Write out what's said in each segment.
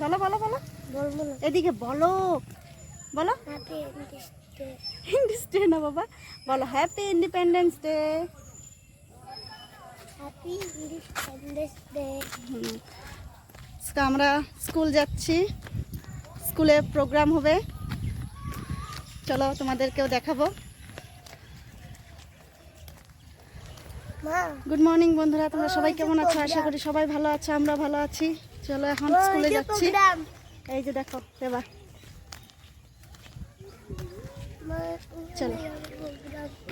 বলো বলো বলো, বলবো না। এদিকে বলো, বলো। Happy independence day. Indies day না বাবা, বলো happy independence day. Happy independence day. আমরা স্কুল যাচ্ছি, স্কুলে প্রোগ্রাম হবে, চলো তোমাদেরকেও দেখাবো। মা, গুড মর্নিং বন্ধুরা, তোমরা সবাই কেমন আছো? আশা করি সবাই ভালো আছো, আমরা ভালো আছি। চলো এখন স্কুলে যাচ্ছি। এই যে দেখো এবার, চলো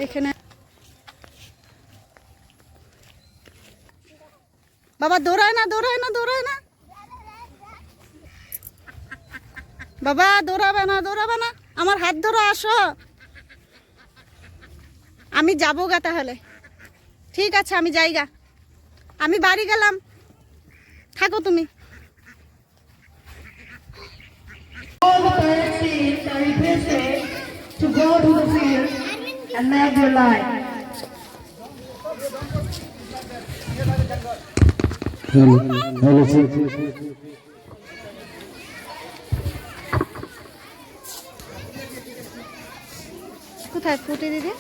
এখানে। বাবা দৌড়ায় না, দৌড়ায় না, দৌড়ায় না বাবা, দৌড়াবে না, দৌড়াবে না। আমার হাত ধরো, আসো, আমি যাবো গা তাহলে। ঠিক আছে, আমি যাইগা, আমি বাড়ি গেলাম, থাকো তুমি। All the parents teams are requested to go to the field and make their line. কোথায় ফুটে দিদি?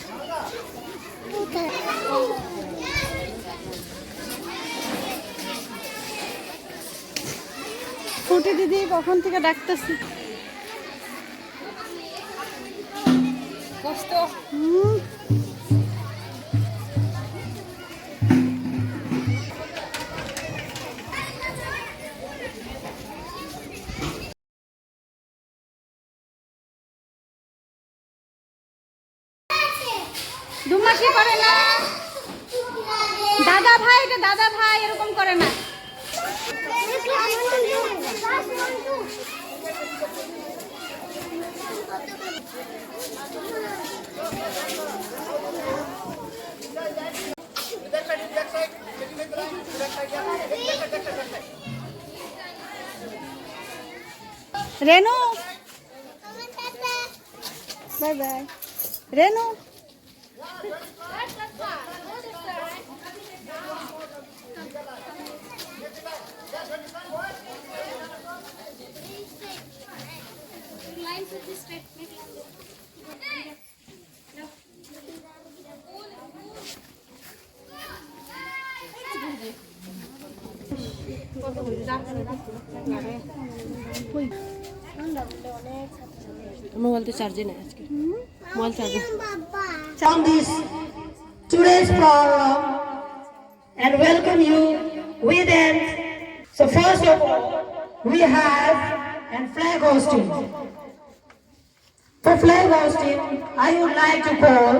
ফুটে দিদি কখন থেকে ডাকতেছি। কষ্ট। দুমাসি করে না দাদা ভাই, এটা দাদা ভাই এরকম করে না। রেনু বাই বাই। রেনু মোবাইল তো চার্জে নেই আজকে, মোবাইল চার্জে। On this today's program and welcome you with dance. So first of all, we have and flag hosting. For flag hosting, I would like to call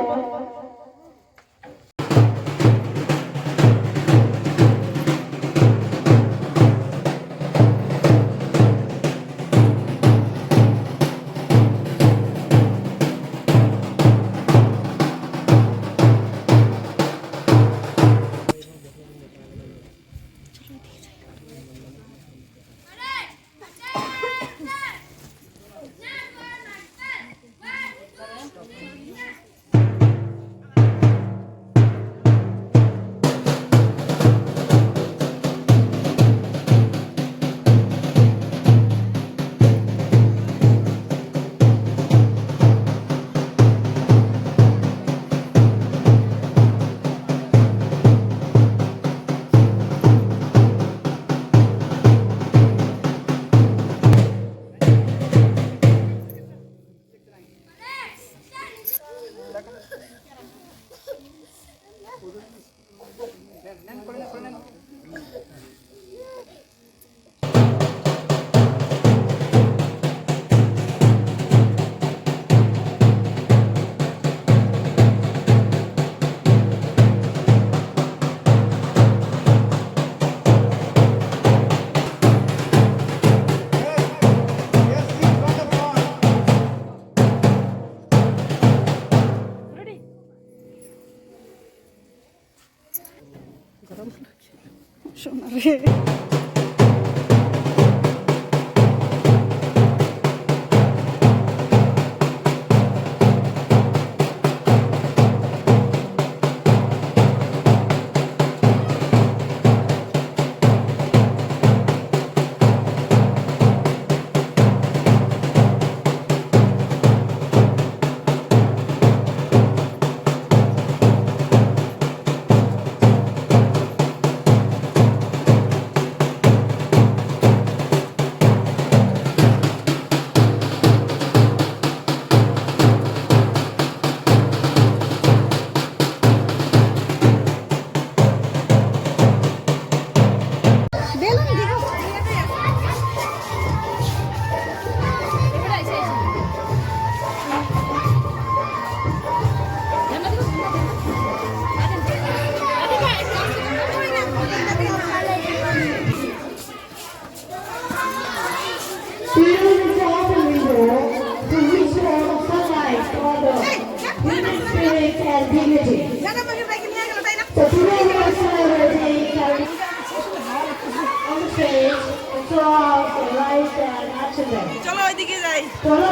শোনা রে। stage across the right and action there. চলো ওইদিকে যাই। Cholo.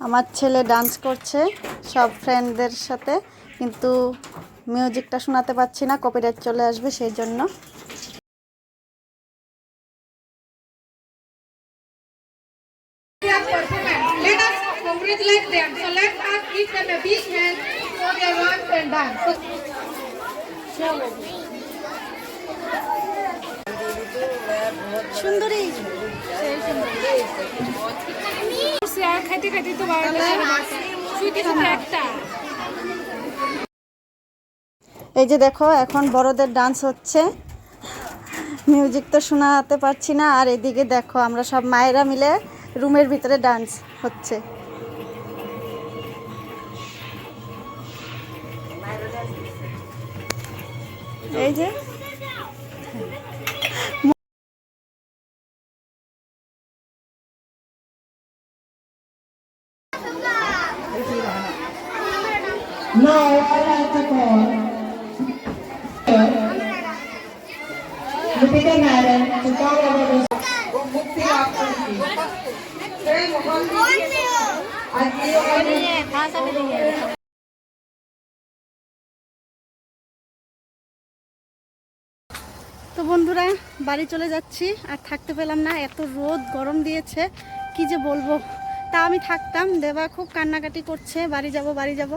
আমার ছেলে dance করছে সব ফ্রেন্ডদের সাথে, কিন্তু মিউজিকটা শোনাতে পাচ্ছি না, কপিরাইট চলে আসবে সেই জন্য। Let us congratulate them. So let us give them a big hand for their run and dance. সুন্দরী খাইতে খাইতে তো শুইতে শুতে একটা। এই যে দেখো এখন বড়দের ডান্স হচ্ছে, মিউজিক তো শোনাতে পারছি না, আর এদিকে দেখো আমরা সব মায়েরা মিলে রুমের ভিতরে ডান্স হচ্ছে। এই যে Now I like to call Deepika Madam to talk about the তো বন্ধুরা বাড়ি চলে যাচ্ছি, আর থাকতে পেলাম না, এত রোদ গরম দিয়েছে কি যে বলবো। তা আমি থাকতাম, দেবা খুব কান্নাকাটি করছে, বাড়ি যাব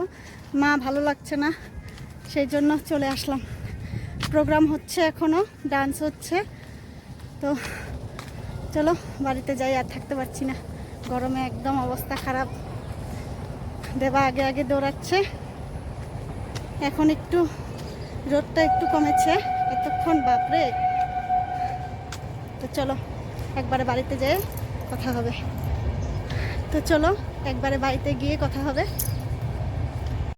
মা ভালো লাগছে না, সেই জন্য চলে আসলাম। প্রোগ্রাম হচ্ছে এখনও, ডান্স হচ্ছে, তো চলো বাড়িতে যাই, আর থাকতে পারছি না, গরমে একদম অবস্থা খারাপ। দেবা আগে আগে দৌড়াচ্ছে, এখন একটু রোদটা একটু কমেছে, এতক্ষণ বাপরে। তো চলো একবারে বাড়িতে যেয়ে কথা হবে, তো চলো একবারে বাড়িতে গিয়ে কথা হবে।